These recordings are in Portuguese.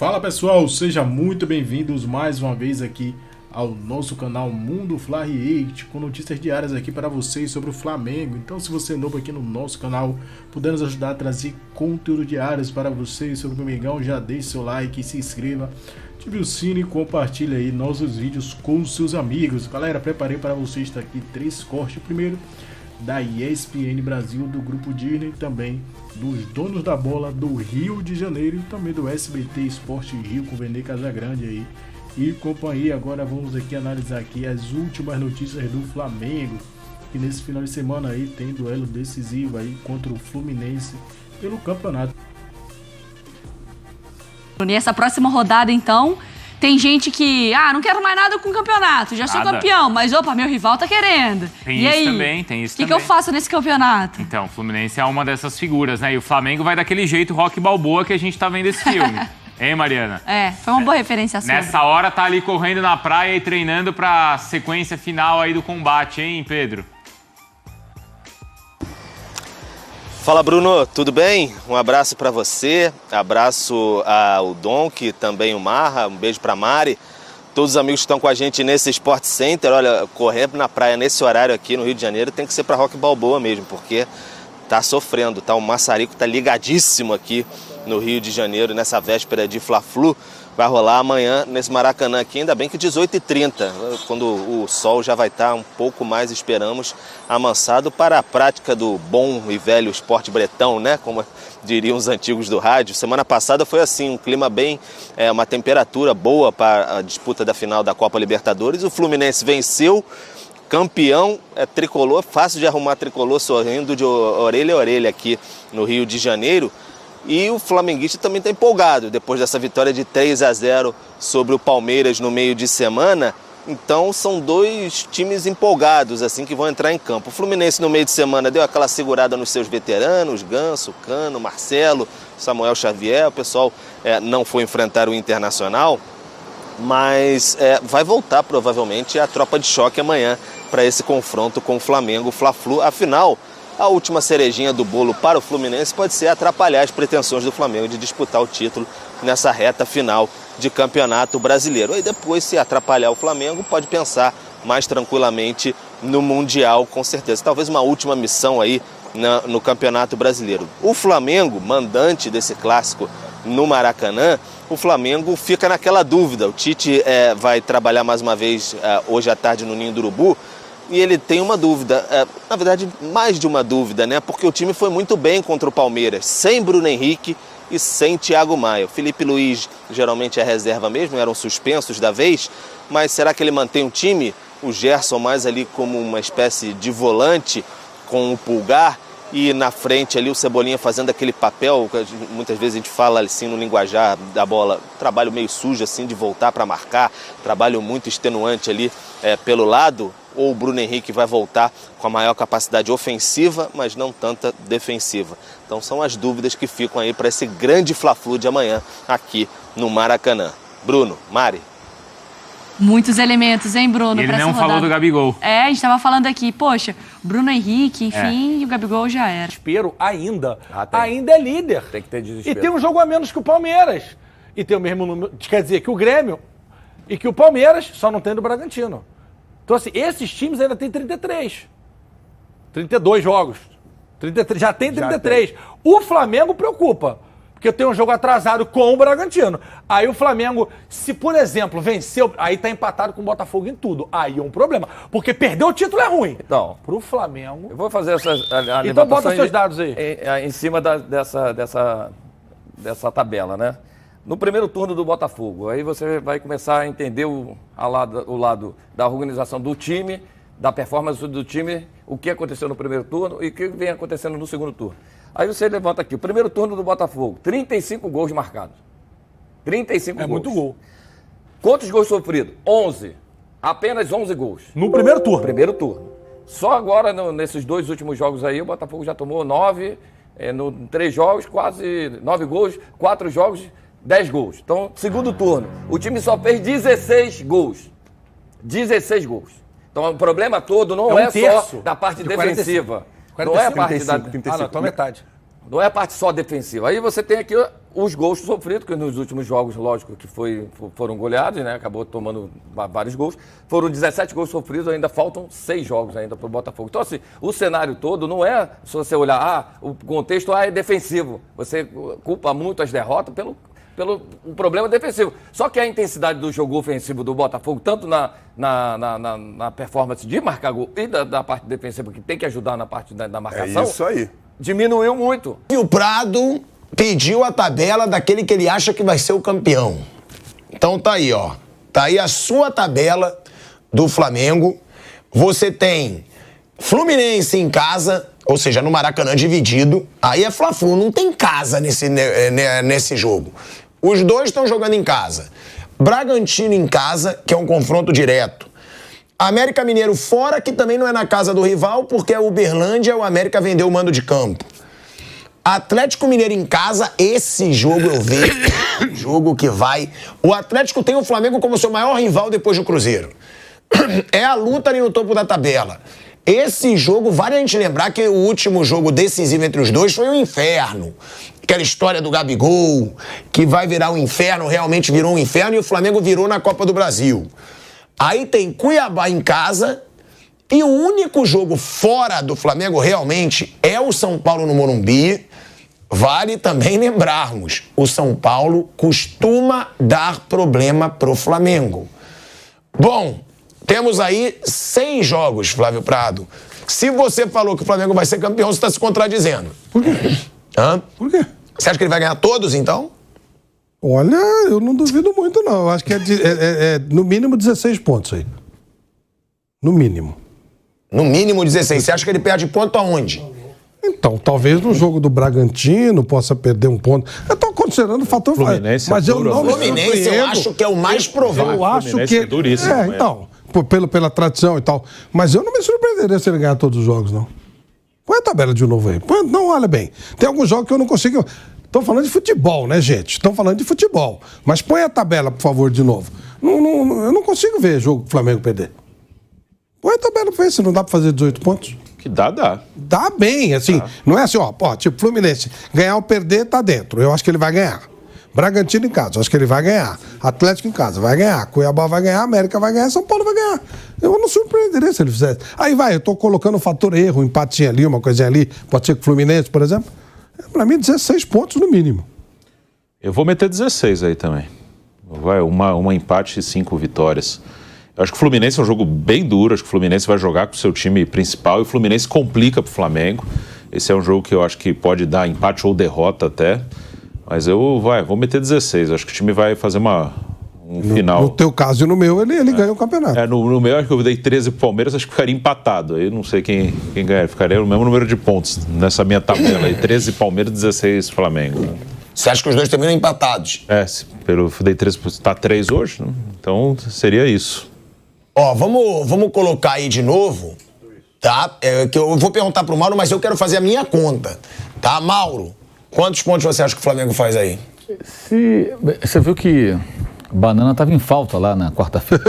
Fala pessoal, sejam muito bem-vindos mais uma vez aqui ao nosso canal Mundo Fly 8, com notícias diárias aqui para vocês sobre o Flamengo. Então, se você é novo aqui no nosso canal, puder nos ajudar a trazer conteúdo diários para vocês sobre o Mengão, já deixe seu like, se inscreva, ative o sino e compartilhe aí nossos vídeos com seus amigos. Galera, preparei para vocês aqui 3 cortes. Primeiro, da ESPN Brasil, do Grupo Disney, também dos donos da bola do Rio de Janeiro e também do SBT Esporte Rio com Vene Casagrande aí e companhia. Agora vamos aqui analisar aqui as últimas notícias do Flamengo, que nesse final de semana aí tem duelo decisivo aí contra o Fluminense pelo campeonato. E essa próxima rodada, então, tem gente que, não quero mais nada com o campeonato, já sou campeão, mas opa, meu rival tá querendo. Tem e isso aí? Também, tem isso também. O que eu faço nesse campeonato? Então, o Fluminense é uma dessas figuras, né? E o Flamengo vai daquele jeito Rock Balboa que a gente tá vendo esse filme. Hein, Mariana? Foi uma boa referência sua. Nessa hora tá ali correndo na praia e treinando pra sequência final aí do combate, hein, Pedro? Fala, Bruno, tudo bem? Um abraço para você, abraço ao Donk, também o Marra, um beijo para Mari, todos os amigos que estão com a gente nesse Sport Center. Olha, correr na praia nesse horário aqui no Rio de Janeiro tem que ser para Rock Balboa mesmo, porque tá sofrendo, tá? O maçarico tá ligadíssimo aqui no Rio de Janeiro, nessa véspera de Fla-Flu. Vai rolar amanhã nesse Maracanã aqui, ainda bem que 18h30, quando o sol já vai estar um pouco mais, esperamos, amansado para a prática do bom e velho esporte bretão, né? Como diriam os antigos do rádio. Semana passada foi assim, um clima bem, uma temperatura boa para a disputa da final da Copa Libertadores. O Fluminense venceu, campeão, tricolor, fácil de arrumar tricolor, sorrindo de orelha a orelha aqui no Rio de Janeiro. E o flamenguista também está empolgado, depois dessa vitória de 3-0 sobre o Palmeiras no meio de semana. Então são dois times empolgados assim que vão entrar em campo. O Fluminense no meio de semana deu aquela segurada nos seus veteranos, Ganso, Cano, Marcelo, Samuel Xavier. O pessoal não foi enfrentar o Internacional, mas vai voltar provavelmente a tropa de choque amanhã para esse confronto com o Flamengo, o Fla-Flu. Afinal, a última cerejinha do bolo para o Fluminense pode ser atrapalhar as pretensões do Flamengo de disputar o título nessa reta final de campeonato brasileiro. Aí depois, se atrapalhar o Flamengo, pode pensar mais tranquilamente no Mundial, com certeza. Talvez uma última missão aí no campeonato brasileiro. O Flamengo, mandante desse clássico no Maracanã, o Flamengo fica naquela dúvida. O Tite vai trabalhar mais uma vez hoje à tarde no Ninho do Urubu. E ele tem uma dúvida, na verdade mais de uma dúvida, né? Porque o time foi muito bem contra o Palmeiras, sem Bruno Henrique e sem Thiago Maia. O Felipe Luiz geralmente é reserva mesmo, eram suspensos da vez, mas será que ele mantém o time? O Gerson mais ali como uma espécie de volante com o Pulgar e na frente ali o Cebolinha fazendo aquele papel, muitas vezes a gente fala assim no linguajar da bola, trabalho meio sujo assim de voltar para marcar, trabalho muito extenuante ali pelo lado. Ou o Bruno Henrique vai voltar com a maior capacidade ofensiva, mas não tanta defensiva. Então são as dúvidas que ficam aí para esse grande Fla-Flu de amanhã aqui no Maracanã. Bruno, Mari. Muitos elementos, hein, Bruno? Ele não falou do Gabigol. A gente estava falando aqui, poxa, Bruno Henrique, enfim, e o Gabigol já era. Desespero ainda é líder. Tem que ter desespero. E tem um jogo a menos que o Palmeiras. E tem o mesmo número, quer dizer, que o Grêmio e que o Palmeiras, só não tem do Bragantino. Então, assim, esses times ainda têm 33. 32 jogos. 33, já tem 33. O Flamengo preocupa, porque tem um jogo atrasado com o Bragantino. Aí o Flamengo, se por exemplo, venceu, aí tá empatado com o Botafogo em tudo. Aí é um problema, porque perder o título é ruim. Então, pro Flamengo... eu vou fazer então bota os seus dados aí. Em cima dessa tabela, né? No primeiro turno do Botafogo, aí você vai começar a entender o lado da organização do time, da performance do time, o que aconteceu no primeiro turno e o que vem acontecendo no segundo turno. Aí você levanta aqui, o primeiro turno do Botafogo, 35 gols marcados. 35 gols. É muito gol. Quantos gols sofridos? 11. Apenas 11 gols. No primeiro turno? Primeiro turno. Só agora, nesses 2 últimos jogos aí, o Botafogo já tomou 9, em 3 jogos, quase 9 gols, 4 jogos... 10 gols. Então, segundo turno, o time só fez 16 gols. 16 gols. Então, o problema todo não é só da parte defensiva. 45. Não é a parte da... 35. Não, então metade. Não é a parte só defensiva. Aí você tem aqui os gols sofridos, que nos últimos jogos, lógico, que foram goleados, né? Acabou tomando vários gols. Foram 17 gols sofridos, ainda faltam 6 jogos ainda para o Botafogo. Então, assim, o cenário todo não é, se você olhar, o contexto é defensivo. Você culpa muito as derrotas pelo problema defensivo. Só que a intensidade do jogo ofensivo do Botafogo, tanto na performance de marcar gol e da parte defensiva, que tem que ajudar na parte da marcação, é isso aí. Diminuiu muito. E o Prado pediu a tabela daquele que ele acha que vai ser o campeão. Então tá aí, ó. Tá aí a sua tabela do Flamengo. Você tem Fluminense em casa, ou seja, no Maracanã dividido. Aí é Fla-Flu, não tem casa nesse jogo. Os dois estão jogando em casa. Bragantino em casa, que é um confronto direto. América Mineiro fora, que também não é na casa do rival, porque é Uberlândia, o América vendeu o mando de campo. Atlético Mineiro em casa, esse jogo eu vejo, jogo que vai... O Atlético tem o Flamengo como seu maior rival depois do Cruzeiro. É a luta ali no topo da tabela. Esse jogo, vale a gente lembrar que o último jogo decisivo entre os dois foi um inferno. Aquela história do Gabigol, que vai virar um inferno, realmente virou um inferno, e o Flamengo virou na Copa do Brasil. Aí tem Cuiabá em casa, e o único jogo fora do Flamengo realmente é o São Paulo no Morumbi. Vale também lembrarmos, o São Paulo costuma dar problema pro Flamengo. Bom, temos aí 6 jogos, Flávio Prado. Se você falou que o Flamengo vai ser campeão, você está se contradizendo. Por quê? Hã? Por quê? Você acha que ele vai ganhar todos, então? Olha, eu não duvido muito, não. Eu acho que é no mínimo 16 pontos aí. No mínimo. No mínimo 16. Você acha que ele perde ponto aonde? Então, talvez no jogo do Bragantino possa perder um ponto. Eu estou considerando o fator... Fluminense mas eu não me Fluminense eu acho que é o mais provável. Eu acho Fluminense que... é duríssimo. Então, pela tradição e tal. Mas eu não me surpreenderia se ele ganhar todos os jogos, não. Põe a tabela de novo aí. Não, olha bem. Tem alguns jogos que eu não consigo... Estão falando de futebol, né, gente? Estão falando de futebol. Mas põe a tabela, por favor, de novo. Eu não consigo ver jogo do Flamengo perder. Põe a tabela pra ver se não dá pra fazer 18 pontos. Que dá. Dá bem, assim. Não é assim, ó, tipo, Fluminense, ganhar ou perder, tá dentro. Eu acho que ele vai ganhar. Bragantino em casa, eu acho que ele vai ganhar. Atlético em casa, vai ganhar. Cuiabá vai ganhar, América vai ganhar, São Paulo vai ganhar. Eu não surpreenderia se ele fizesse. Aí vai, eu tô colocando o fator erro, um empatinho ali, uma coisinha ali. Pode ser que o Fluminense, por exemplo. Pra mim, 16 pontos no mínimo. Eu vou meter 16 aí também. Vai, uma empate e 5 vitórias. Eu acho que o Fluminense é um jogo bem duro, acho que o Fluminense vai jogar com o seu time principal e o Fluminense complica pro Flamengo. Esse é um jogo que eu acho que pode dar empate ou derrota até. Mas vou meter 16, acho que o time vai fazer um final. No teu caso e no meu, ele ganha o campeonato. No meu, acho que eu dei 13 pro Palmeiras, acho que ficaria empatado. Aí não sei quem ganhar, ficaria o mesmo número de pontos nessa minha tabela aí. 13 Palmeiras, 16 Flamengo. Você acha que os dois terminam empatados? Eu dei 13, tá 3 hoje, né? Então seria isso. Ó, vamos colocar aí de novo, tá? Que eu vou perguntar pro Mauro, mas eu quero fazer a minha conta, tá? Mauro, quantos pontos você acha que o Flamengo faz aí? Você viu que banana estava em falta lá na quarta-feira,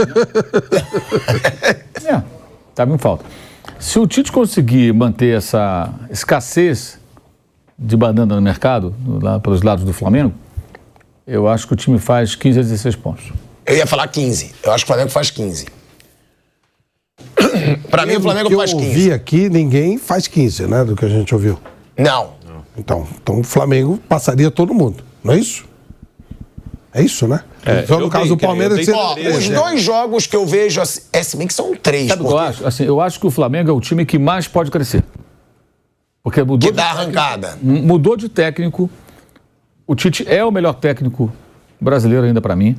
né? Estava em falta. Se o Tite conseguir manter essa escassez de banana no mercado, lá pelos lados do Flamengo, eu acho que o time faz 15 a 16 pontos. Eu ia falar 15. Eu acho que o Flamengo faz 15. Pra mim, o Flamengo faz 15. Eu ouvi aqui, ninguém faz 15, né? Do que a gente ouviu. Não. Então o Flamengo passaria todo mundo, não é isso? É isso, né? Só no caso do Palmeiras... Os dois jogos que eu vejo, se bem que são 3. Sabe o que eu acho? Assim, eu acho que o Flamengo é o time que mais pode crescer. Porque mudou que dá arrancada. Mudou de técnico. O Tite é o melhor técnico brasileiro ainda para mim.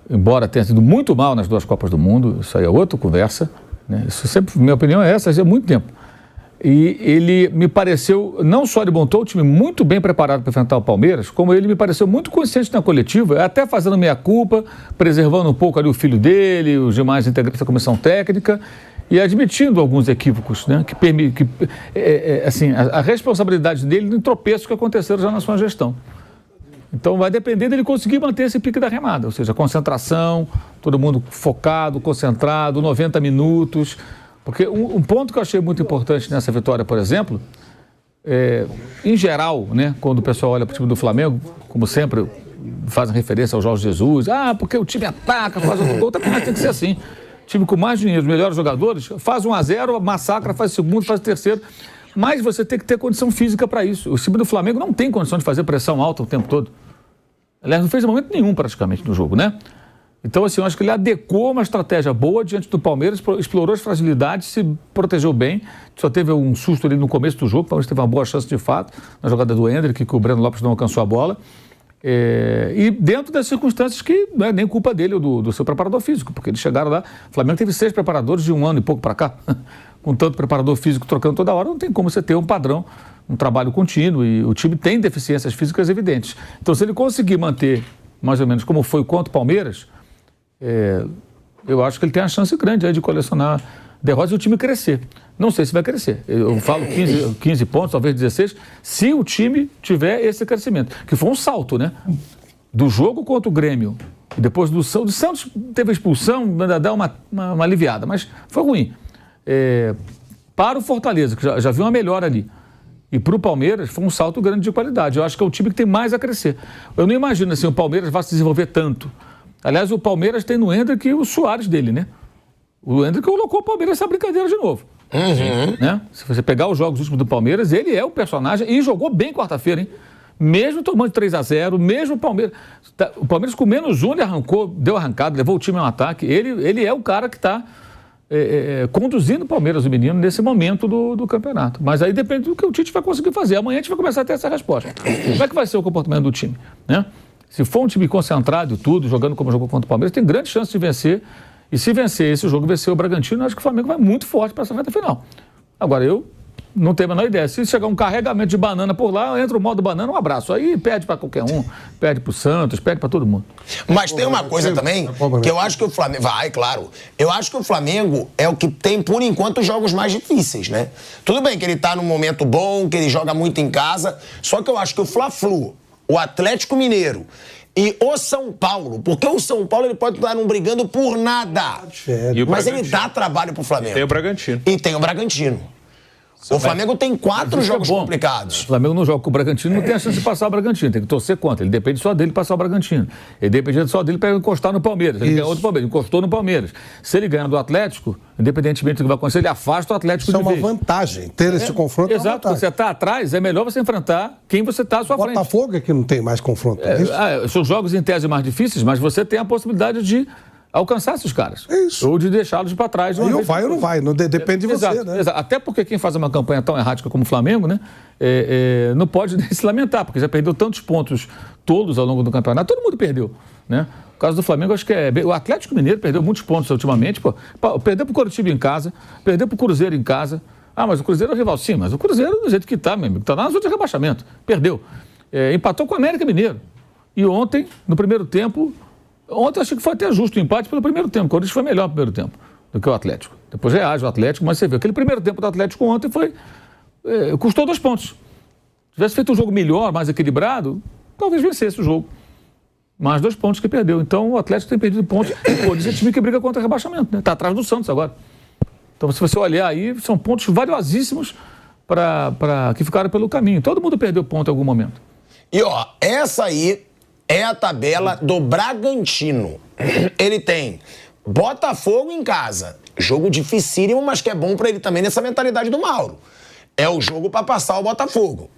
Embora tenha sido muito mal nas 2 Copas do Mundo. Isso aí é outra conversa. Né? Isso sempre, minha opinião é essa, há muito tempo. E ele me pareceu, não só ele montou o time muito bem preparado para enfrentar o Palmeiras, como ele me pareceu muito consciente na coletiva, até fazendo meia-culpa, preservando um pouco ali o filho dele, os demais integrantes da comissão técnica, e admitindo alguns equívocos, né? Assim, a responsabilidade dele em tropeços que aconteceram já na sua gestão. Então vai depender dele conseguir manter esse pique da remada, ou seja, concentração, todo mundo focado, concentrado, 90 minutos... Porque um ponto que eu achei muito importante nessa vitória, por exemplo, Em geral, né, quando o pessoal olha para o time do Flamengo, como sempre fazem referência ao Jorge Jesus, porque o time ataca, faz outro gol, mas tem que ser assim. Time com mais dinheiro, os melhores jogadores, faz 1-0, massacra, faz segundo, faz terceiro. Mas você tem que ter condição física para isso. O time do Flamengo não tem condição de fazer pressão alta o tempo todo. Aliás, não fez momento nenhum praticamente no jogo, né? Então, assim, eu acho que ele adequou uma estratégia boa diante do Palmeiras, explorou as fragilidades, se protegeu bem. Só teve um susto ali no começo do jogo, o Palmeiras teve uma boa chance de fato, na jogada do Endrick, que o Breno Lopes não alcançou a bola. E dentro das circunstâncias que não é nem culpa dele ou do seu preparador físico, porque eles chegaram lá, o Flamengo teve 6 preparadores de 1 ano e pouco para cá, com tanto preparador físico trocando toda hora, não tem como você ter um padrão, um trabalho contínuo, e o time tem deficiências físicas evidentes. Então, se ele conseguir manter mais ou menos como foi contra o Palmeiras, eu acho que ele tem uma chance grande aí de colecionar derrotas e o time crescer. Não sei se vai crescer. Eu falo 15 pontos, talvez 16, se o time tiver esse crescimento. Que foi um salto, né? Do jogo contra o Grêmio. E depois do Santos teve a expulsão, dá uma aliviada, mas foi ruim. Para o Fortaleza, que já viu uma melhora ali, e para o Palmeiras foi um salto grande de qualidade. Eu acho que é o time que tem mais a crescer. Eu não imagino assim, o Palmeiras vai se desenvolver tanto. Aliás, o Palmeiras tem no Endrick o Soares dele, né? O Endrick colocou o Palmeiras nessa brincadeira de novo. Né? Se você pegar os jogos últimos do Palmeiras, ele é o personagem e jogou bem quarta-feira, hein? Mesmo tomando 3-0, mesmo o Palmeiras com menos 1, ele deu arrancada, levou o time ao ataque. Ele é o cara que está conduzindo o Palmeiras, o menino, nesse momento do campeonato. Mas aí depende do que o Tite vai conseguir fazer. Amanhã a gente vai começar a ter essa resposta. Como é que vai ser o comportamento do time, né? Se for um time concentrado e tudo, jogando como jogou contra o Palmeiras, tem grande chance de vencer. E se vencer esse jogo, vencer o Bragantino, eu acho que o Flamengo vai muito forte para essa reta final. Agora, eu não tenho a menor ideia. Se chegar um carregamento de banana por lá, entra o modo banana, um abraço. Aí perde para qualquer um, perde para o Santos, perde para todo mundo. Mas tem uma coisa também, que eu acho que o Flamengo... Vai, claro. Eu acho que o Flamengo é o que tem, por enquanto, os jogos mais difíceis, né? Tudo bem que ele tá num momento bom, que ele joga muito em casa, só que eu acho que o Fla-Flu, o Atlético Mineiro e o São Paulo, porque o São Paulo ele pode estar não brigando por nada, mas ele dá trabalho pro Flamengo. Tem o Bragantino. E tem o Bragantino. O Flamengo tem 4 jogos complicados. O Flamengo não joga com o Bragantino, não tem a chance de passar o Bragantino, tem que torcer contra. Ele depende só dele passar o Bragantino. Ele depende só dele para encostar no Palmeiras. Ele ganhou do Palmeiras, encostou no Palmeiras. Se ele ganhar do Atlético, independentemente do que vai acontecer, ele afasta o Atlético de vez. Isso é uma vantagem. Ter esse confronto exato, você está atrás, é melhor você enfrentar quem você está à sua frente. Botafogo é que não tem mais confronto. São jogos em tese mais difíceis, mas você tem a possibilidade de alcançar esses caras. Isso. Ou de deixá-los para trás. Aí ou vai ou não vai, depende de você, né? Exato. Até porque quem faz uma campanha tão errática como o Flamengo, né, não pode nem se lamentar, porque já perdeu tantos pontos todos ao longo do campeonato, todo mundo perdeu, né? O caso do Flamengo, acho que o Atlético Mineiro perdeu muitos pontos ultimamente, perdeu pro Coritiba em casa, perdeu pro Cruzeiro em casa. Mas o Cruzeiro é o rival, sim, mas o Cruzeiro do jeito que tá, meu amigo, tá na zona de rebaixamento, perdeu. Empatou com o América Mineiro. E ontem, no primeiro tempo, eu achei que foi até justo o empate pelo primeiro tempo. O Corinthians foi melhor no primeiro tempo do que o Atlético. Depois reage o Atlético, mas você vê, aquele primeiro tempo do Atlético ontem custou 2 pontos. Se tivesse feito um jogo melhor, mais equilibrado, talvez vencesse o jogo. Mais 2 pontos que perdeu. Então o Atlético tem perdido pontos. O é time que briga contra o rebaixamento, né? Está atrás do Santos agora. Então se você olhar aí, são pontos valiosíssimos que ficaram pelo caminho. Todo mundo perdeu ponto em algum momento. E ó, essa aí é a tabela do Bragantino. Ele tem Botafogo em casa. Jogo dificílimo, mas que é bom pra ele também nessa mentalidade do Mauro. É o jogo pra passar o Botafogo.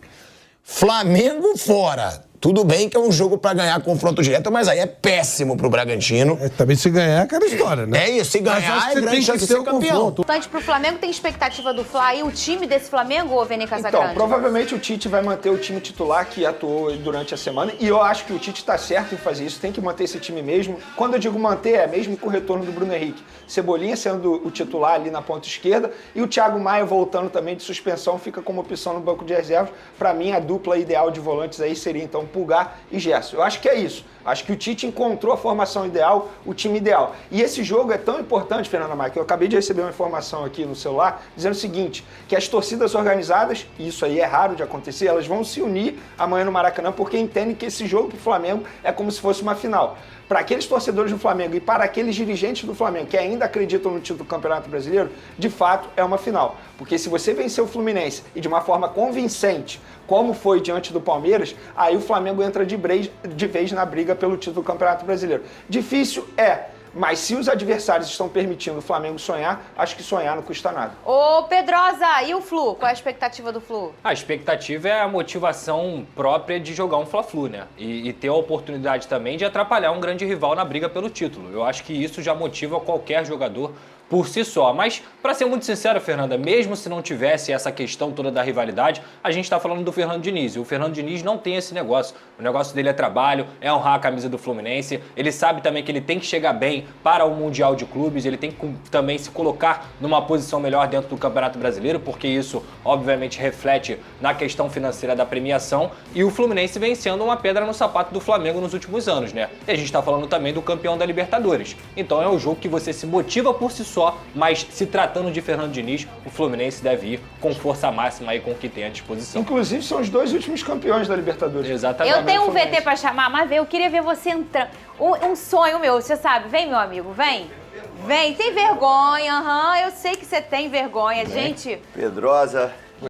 Flamengo fora. Tudo bem que é um jogo pra ganhar confronto direto, mas aí é péssimo pro Bragantino. Também se ganhar é aquela história, né? É isso, se ganhar é grande chance de ser campeão. Importante pro Flamengo, tem expectativa do Fla e o time desse Flamengo, ou Vene Casagrande? Então, provavelmente o Tite vai manter o time titular que atuou durante a semana, e eu acho que o Tite tá certo em fazer isso, tem que manter esse time mesmo. Quando eu digo manter, é mesmo com o retorno do Bruno Henrique. Cebolinha sendo o titular ali na ponta esquerda, e o Thiago Maia voltando também de suspensão, fica como opção no banco de reservas. Pra mim, a dupla ideal de volantes aí seria então Pulgar e Gerson. Eu acho que é isso. Acho que o Tite encontrou a formação ideal, o time ideal. E esse jogo é tão importante, Fernanda Maia, que eu acabei de receber uma informação aqui no celular, dizendo o seguinte, que as torcidas organizadas, e isso aí é raro de acontecer, elas vão se unir amanhã no Maracanã, porque entendem que esse jogo pro Flamengo é como se fosse uma final. Para aqueles torcedores do Flamengo e para aqueles dirigentes do Flamengo que ainda acreditam no título do Campeonato Brasileiro, de fato é uma final. Porque se você vencer o Fluminense e de uma forma convincente, como foi diante do Palmeiras, aí o Flamengo entra de vez na briga pelo título do Campeonato Brasileiro. Difícil é, mas se os adversários estão permitindo o Flamengo sonhar, acho que sonhar não custa nada. Ô Pedrosa, e o Flu? Qual é a expectativa do Flu? A expectativa é a motivação própria de jogar um Fla-Flu, né? E ter a oportunidade também de atrapalhar um grande rival na briga pelo título. Eu acho que isso já motiva qualquer jogador por si só. Mas, para ser muito sincero, Fernanda, mesmo se não tivesse essa questão toda da rivalidade, a gente está falando do Fernando Diniz. E o Fernando Diniz não tem esse negócio. O negócio dele é trabalho, é honrar a camisa do Fluminense. Ele sabe também que ele tem que chegar bem para o Mundial de Clubes. Ele tem que também se colocar numa posição melhor dentro do Campeonato Brasileiro, porque isso, obviamente, reflete na questão financeira da premiação. E o Fluminense vem sendo uma pedra no sapato do Flamengo nos últimos anos, né? E a gente está falando também do campeão da Libertadores. Então é um jogo que você se motiva por si só, mas se tratando de Fernando Diniz, o Fluminense deve ir com força máxima aí com o que tem à disposição. Inclusive são os dois últimos campeões da Libertadores. Exatamente. Eu tenho um VT pra chamar, mas eu queria ver você entrando. Um sonho meu, você sabe. Vem, meu amigo, vem. Vem, tem vergonha, eu sei que você tem vergonha, gente. Pedrosa,